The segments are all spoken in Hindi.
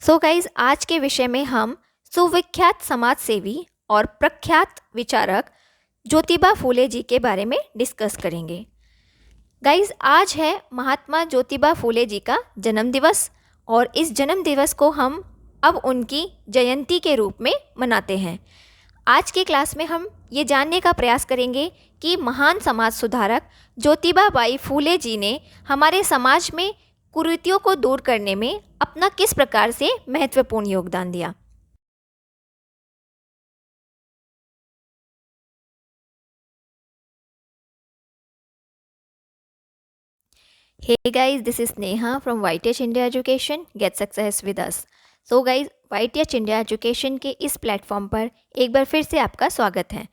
सो गाइज, आज के विषय में हम सुविख्यात समाज सेवी और प्रख्यात विचारक ज्योतिबा फूले जी के बारे में डिस्कस करेंगे। गाइज, आज है महात्मा ज्योतिबा फूले जी का जन्म दिवस और इस जन्म दिवस को हम अब उनकी जयंती के रूप में मनाते हैं। आज के क्लास में हम ये जानने का प्रयास करेंगे कि महान समाज सुधारक ज्योतिबा बाई फूले जी ने हमारे समाज में कुरीतियों को दूर करने में अपना किस प्रकार से महत्वपूर्ण योगदान दिया। Hey guys, this is Neha from YTH India Education. Get success with us. So guys, YTH India Education के इस प्लेटफॉर्म पर एक बार फिर से आपका स्वागत है।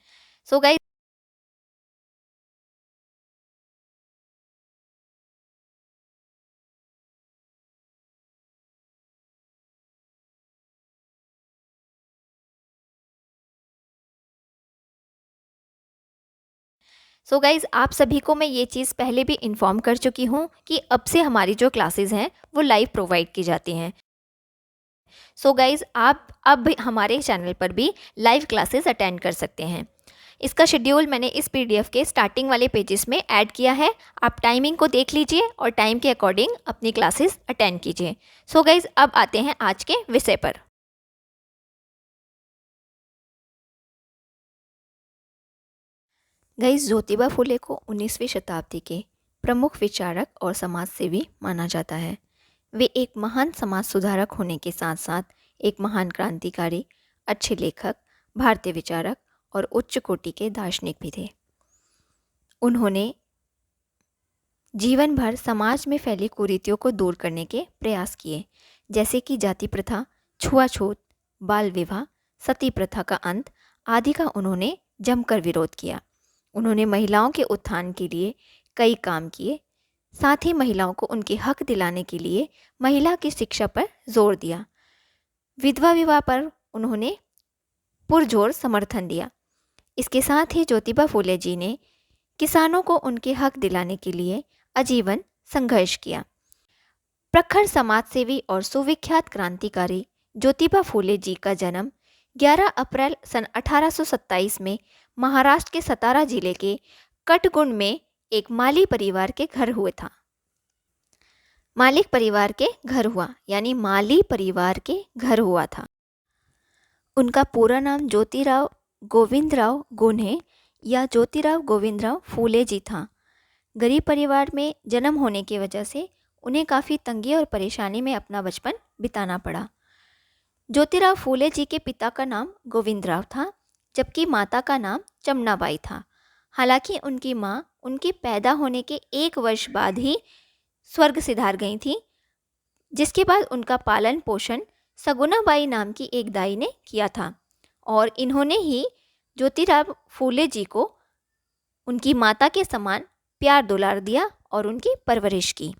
So guys, आप सभी को मैं ये चीज़ पहले भी इन्फॉर्म कर चुकी हूँ कि अब से हमारी जो क्लासेस हैं वो लाइव प्रोवाइड की जाती हैं। सो गाइज़, आप अब हमारे चैनल पर भी लाइव क्लासेस अटेंड कर सकते हैं। इसका शेड्यूल मैंने इस पीडीएफ के स्टार्टिंग वाले पेजेस में ऐड किया है। आप टाइमिंग को देख लीजिए और टाइम के अकॉर्डिंग अपनी क्लासेस अटेंड कीजिए। सो गाइज़, अब आते हैं आज के विषय पर। गाइज़, ज्योतिबा फुले को 19वीं शताब्दी के प्रमुख विचारक और समाज सेवी माना जाता है। वे एक महान समाज सुधारक होने के साथ साथ एक महान क्रांतिकारी, अच्छे लेखक, भारतीय विचारक और उच्च कोटि के दार्शनिक भी थे। उन्होंने जीवन भर समाज में फैली कुरीतियों को दूर करने के प्रयास किए, जैसे कि जाति प्रथा, छुआछूत, बाल विवाह, सती प्रथा का अंत आदि का उन्होंने जमकर विरोध किया। उन्होंने महिलाओं के उत्थान के लिए कई काम किए, साथ ही महिलाओं को उनके हक दिलाने के लिए महिला की शिक्षा पर जोर दिया। विधवा विवाह पर उन्होंने पुरजोर समर्थन दिया। इसके साथ ही ज्योतिबा फूले जी ने किसानों को उनके हक दिलाने के लिए आजीवन संघर्ष किया। प्रखर समाजसेवी और सुविख्यात क्रांतिकारी ज्योतिबा फूले जी का जन्म 11 अप्रैल सन 1827 में महाराष्ट्र के सतारा जिले के कटगुंड में एक माली परिवार के घर हुए था। मालिक परिवार के घर हुआ यानी माली परिवार के घर हुआ था। उनका पूरा नाम ज्योतिराव गोविंदराव गोन्हे या ज्योतिराव गोविंदराव फूले जी था। गरीब परिवार में जन्म होने की वजह से उन्हें काफ़ी तंगी और परेशानी में अपना बचपन बिताना पड़ा। ज्योतिराव फूले जी के पिता का नाम गोविंदराव था, जबकि माता का नाम चमनाबाई था। हालांकि उनकी माँ उनके पैदा होने के 1 वर्ष बाद ही स्वर्ग सिधार गई थी, जिसके बाद उनका पालन पोषण सगुनाबाई नाम की एक दाई ने किया था और इन्होंने ही ज्योतिराव फूले जी को उनकी माता के समान प्यार दुलार दिया और उनकी परवरिश की।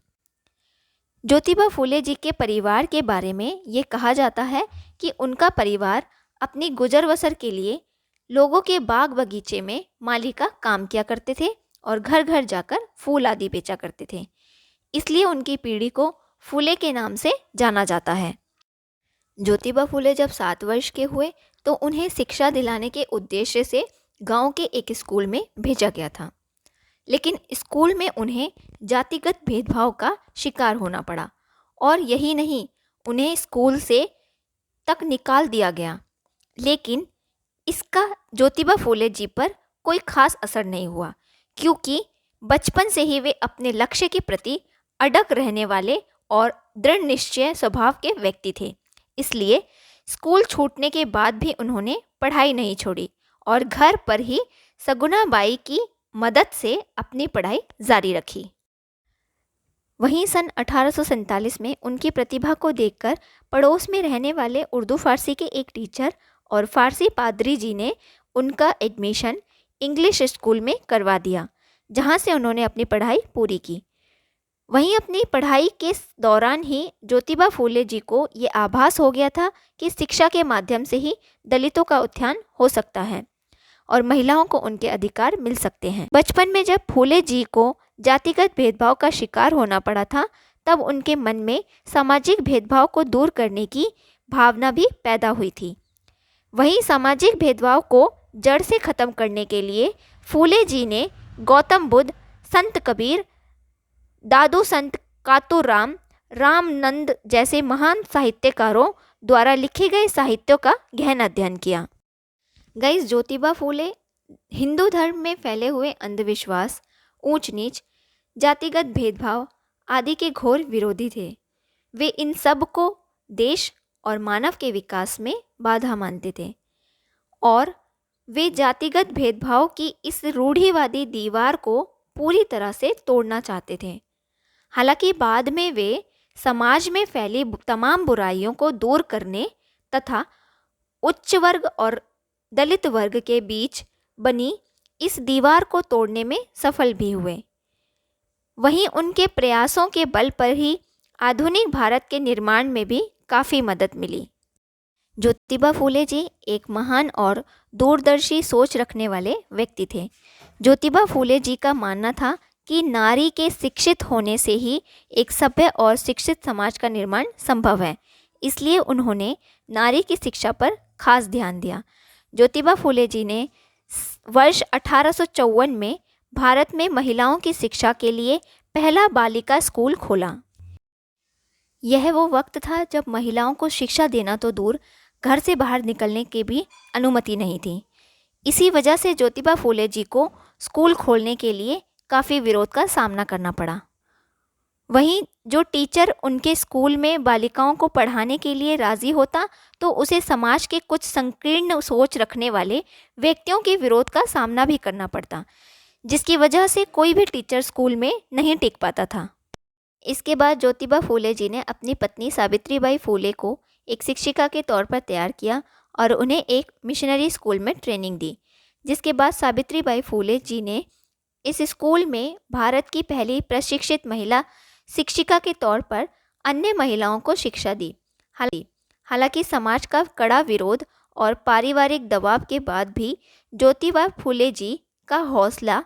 ज्योतिबा फूले जी के परिवार के बारे में ये कहा जाता है कि उनका परिवार अपनी गुजर बसर के लिए लोगों के बाग बगीचे में माली का काम किया करते थे और घर घर जाकर फूल आदि बेचा करते थे। इसलिए उनकी पीढ़ी को फूले के नाम से जाना जाता है। ज्योतिबा फूले जब 7 वर्ष के हुए तो उन्हें शिक्षा दिलाने के उद्देश्य से गांव के एक स्कूल में भेजा गया था, लेकिन स्कूल में उन्हें जातिगत भेदभाव का शिकार होना पड़ा और यही नहीं, उन्हें स्कूल से तक निकाल दिया गया। लेकिन इसका ज्योतिबा फूले जी पर कोई खास असर नहीं हुआ, क्योंकि बचपन से ही वे अपने लक्ष्य के प्रति अडग रहने वाले और दृढ़ निश्चय स्वभाव के व्यक्ति थे। इसलिए स्कूल छूटने के बाद भी उन्होंने पढ़ाई नहीं छोड़ी और घर पर ही सगुनाबाई की मदद से अपनी पढ़ाई जारी रखी। वहीं सन 1847 में उनकी प्रतिभा को देखकर पड़ोस में रहने वाले उर्दू फारसी के एक टीचर और फारसी पादरी जी ने उनका एडमिशन इंग्लिश स्कूल में करवा दिया, जहां से उन्होंने अपनी पढ़ाई पूरी की। वहीं अपनी पढ़ाई के दौरान ही ज्योतिबा फूले जी को ये आभास हो गया था कि शिक्षा के माध्यम से ही दलितों का उत्थान हो सकता है और महिलाओं को उनके अधिकार मिल सकते हैं। बचपन में जब फूले जी को जातिगत भेदभाव का शिकार होना पड़ा था, तब उनके मन में सामाजिक भेदभाव को दूर करने की भावना भी पैदा हुई थी। वहीं सामाजिक भेदभाव को जड़ से खत्म करने के लिए फूले जी ने गौतम बुद्ध, संत कबीर, दादू संत कातूराम, रामनंद जैसे महान साहित्यकारों द्वारा लिखे गए साहित्यों का गहन अध्ययन किया। गाइस, ज्योतिबा फूले हिंदू धर्म में फैले हुए अंधविश्वास, ऊंच नीच, जातिगत भेदभाव आदि के घोर विरोधी थे। वे इन सब को देश और मानव के विकास में बाधा मानते थे और वे जातिगत भेदभाव की इस रूढ़िवादी दीवार को पूरी तरह से तोड़ना चाहते थे। हालांकि बाद में वे समाज में फैली तमाम बुराइयों को दूर करने तथा उच्च वर्ग और दलित वर्ग के बीच बनी इस दीवार को तोड़ने में सफल भी हुए। वहीं उनके प्रयासों के बल पर ही आधुनिक भारत के निर्माण में भी काफ़ी मदद मिली। ज्योतिबा फूले जी एक महान और दूरदर्शी सोच रखने वाले व्यक्ति थे। ज्योतिबा फूले जी का मानना था कि नारी के शिक्षित होने से ही एक सभ्य और शिक्षित समाज का निर्माण संभव है। इसलिए उन्होंने नारी की शिक्षा पर खास ध्यान दिया। ज्योतिबा फूले जी ने वर्ष 1854 में भारत में महिलाओं की शिक्षा के लिए पहला बालिका स्कूल खोला। यह वो वक्त था जब महिलाओं को शिक्षा देना तो दूर, घर से बाहर निकलने की भी अनुमति नहीं थी। इसी वजह से ज्योतिबा फूले जी को स्कूल खोलने के लिए काफ़ी विरोध का सामना करना पड़ा। वहीं जो टीचर उनके स्कूल में बालिकाओं को पढ़ाने के लिए राज़ी होता तो उसे समाज के कुछ संकीर्ण सोच रखने वाले व्यक्तियों के विरोध का सामना भी करना पड़ता, जिसकी वजह से कोई भी टीचर स्कूल में नहीं टिक पाता था। इसके बाद ज्योतिबा फूले जी ने अपनी पत्नी सावित्रीबाई फूले को एक शिक्षिका के तौर पर तैयार किया और उन्हें एक मिशनरी स्कूल में ट्रेनिंग दी, जिसके बाद सावित्रीबाई फूले जी ने इस स्कूल में भारत की पहली प्रशिक्षित महिला शिक्षिका के तौर पर अन्य महिलाओं को शिक्षा दी। हालांकि समाज का कड़ा विरोध और पारिवारिक दबाव के बाद भी ज्योतिबा फूले जी का हौसला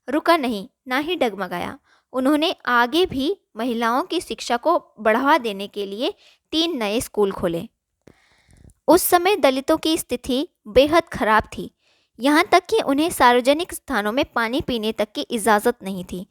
रुका नहीं, ना ही डगमगाया। उन्होंने आगे भी महिलाओं की शिक्षा को बढ़ावा देने के लिए 3 नए स्कूल खोले। उस समय दलितों की स्थिति बेहद खराब थी, यहाँ तक कि उन्हें सार्वजनिक स्थानों में पानी पीने तक की इजाज़त नहीं थी,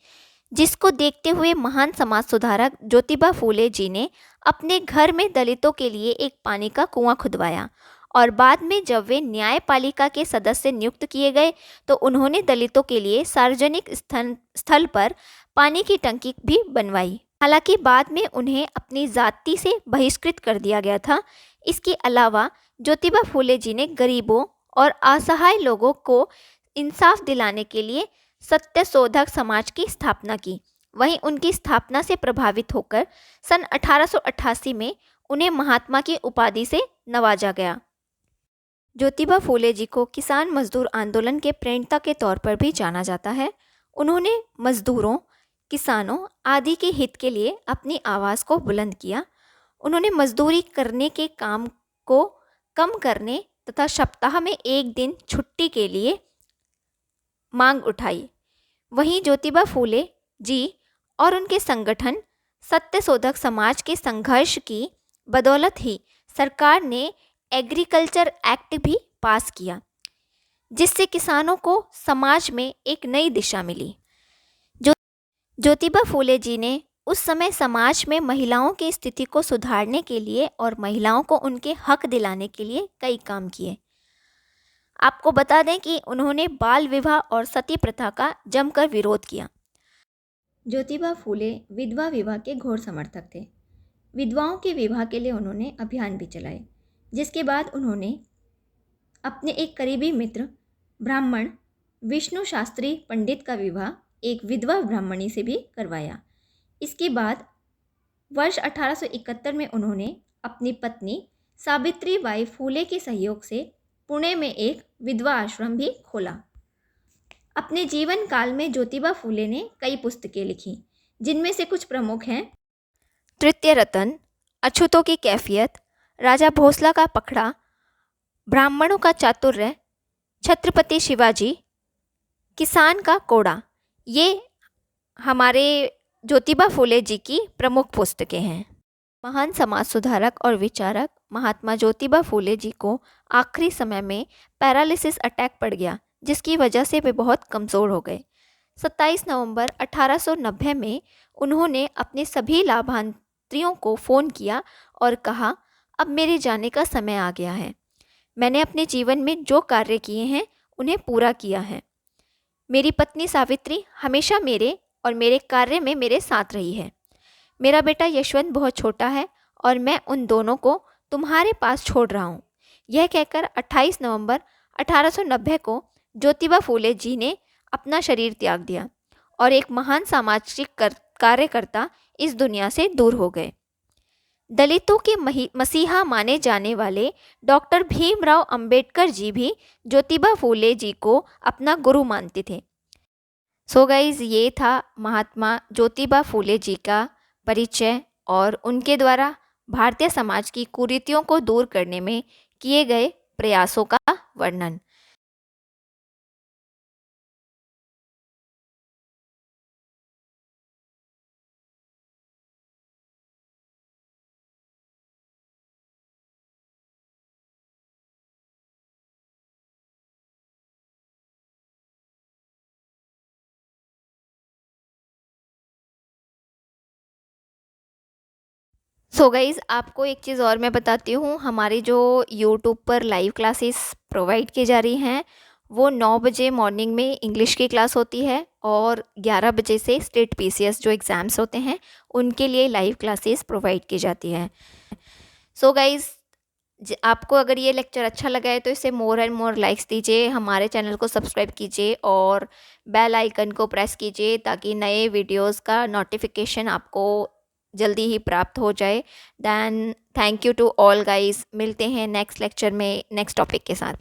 जिसको देखते हुए महान समाज सुधारक ज्योतिबा फूले जी ने अपने घर में दलितों के लिए एक पानी का कुआं खुदवाया और बाद में जब वे न्यायपालिका के सदस्य नियुक्त किए गए तो उन्होंने दलितों के लिए सार्वजनिक स्थल पर पानी की टंकी भी बनवाई। हालांकि बाद में उन्हें अपनी जाति से बहिष्कृत कर दिया गया था। इसके अलावा ज्योतिबा फूले जी ने गरीबों और असहाय लोगों को इंसाफ दिलाने के लिए सत्यशोधक समाज की स्थापना की। वहीं उनकी स्थापना से प्रभावित होकर सन 1888 में उन्हें महात्मा की उपाधि से नवाजा गया। ज्योतिबा फूले जी को किसान मजदूर आंदोलन के प्रणेता के तौर पर भी जाना जाता है। उन्होंने मजदूरों, किसानों आदि के हित के लिए अपनी आवाज़ को बुलंद किया। उन्होंने मजदूरी करने के काम को कम करने तथा सप्ताह में 1 दिन छुट्टी के लिए मांग उठाई। वहीं ज्योतिबा फूले जी और उनके संगठन सत्यशोधक समाज के संघर्ष की बदौलत ही सरकार ने एग्रीकल्चर एक्ट भी पास किया, जिससे किसानों को समाज में एक नई दिशा मिली। ज्योतिबा फूले जी ने उस समय समाज में महिलाओं की स्थिति को सुधारने के लिए और महिलाओं को उनके हक दिलाने के लिए कई काम किए। आपको बता दें कि उन्होंने बाल विवाह और सती प्रथा का जमकर विरोध किया। ज्योतिबा फूले विधवा विवाह के घोर समर्थक थे। विधवाओं के विवाह के लिए उन्होंने अभियान भी चलाए, जिसके बाद उन्होंने अपने एक करीबी मित्र ब्राह्मण विष्णु शास्त्री पंडित का विवाह एक विधवा ब्राह्मणी से भी करवाया। इसके बाद वर्ष 1871 में उन्होंने अपनी पत्नी सावित्रीबाई फूले के सहयोग से पुणे में एक विधवा आश्रम भी खोला। अपने जीवन काल में ज्योतिबा फूले ने कई पुस्तकें लिखी, जिनमें से कुछ प्रमुख हैं तृतीय रतन, अछूतों की कैफियत, राजा भोसला का पखड़ा, ब्राह्मणों का चातुर्य, छत्रपति शिवाजी, किसान का कोड़ा। ये हमारे ज्योतिबा फूले जी की प्रमुख पुस्तकें हैं। महान समाज सुधारक और विचारक महात्मा ज्योतिबा फूले जी को आखिरी समय में पैरालिसिस अटैक पड़ गया, जिसकी वजह से वे बहुत कमज़ोर हो गए। 27 नवंबर 1890 में उन्होंने अपने सभी लाभांतरियों को फ़ोन किया और कहा, अब मेरे जाने का समय आ गया है। मैंने अपने जीवन में जो कार्य किए हैं उन्हें पूरा किया है। मेरी पत्नी सावित्री हमेशा मेरे और मेरे कार्य में मेरे साथ रही है। मेरा बेटा यशवंत बहुत छोटा है और मैं उन दोनों को तुम्हारे पास छोड़ रहा हूँ। यह कहकर 28 नवंबर 1890 को ज्योतिबा फूले जी ने अपना शरीर त्याग दिया और एक महान सामाजिक कार्यकर्ता इस दुनिया से दूर हो गए। दलितों के मसीहा माने जाने वाले डॉक्टर भीमराव अंबेडकर जी भी ज्योतिबा फूले जी को अपना गुरु मानते थे। सो गाइज, ये था महात्मा ज्योतिबा फूले जी का परिचय और उनके द्वारा भारतीय समाज की कुरीतियों को दूर करने में किए गए प्रयासों का वर्णन। सो गाइज़, आपको एक चीज़ और मैं बताती हूँ, हमारी जो यूट्यूब पर लाइव क्लासेस प्रोवाइड की जा रही हैं वो 9 बजे मॉर्निंग में इंग्लिश की क्लास होती है और 11 बजे से स्टेट पीसीएस जो एग्ज़ाम्स होते हैं उनके लिए लाइव क्लासेस प्रोवाइड की जाती हैं। सो गाइज़, आपको अगर ये लेक्चर अच्छा लगा है तो इसे मोर एंड मोर लाइक्स दीजिए, हमारे चैनल को सब्सक्राइब कीजिए और बेल आइकन को प्रेस कीजिए ताकि नए वीडियोस का नोटिफिकेशन आपको जल्दी ही प्राप्त हो जाए। Then thank you to all guys, मिलते हैं नेक्स्ट लेक्चर में नेक्स्ट टॉपिक के साथ।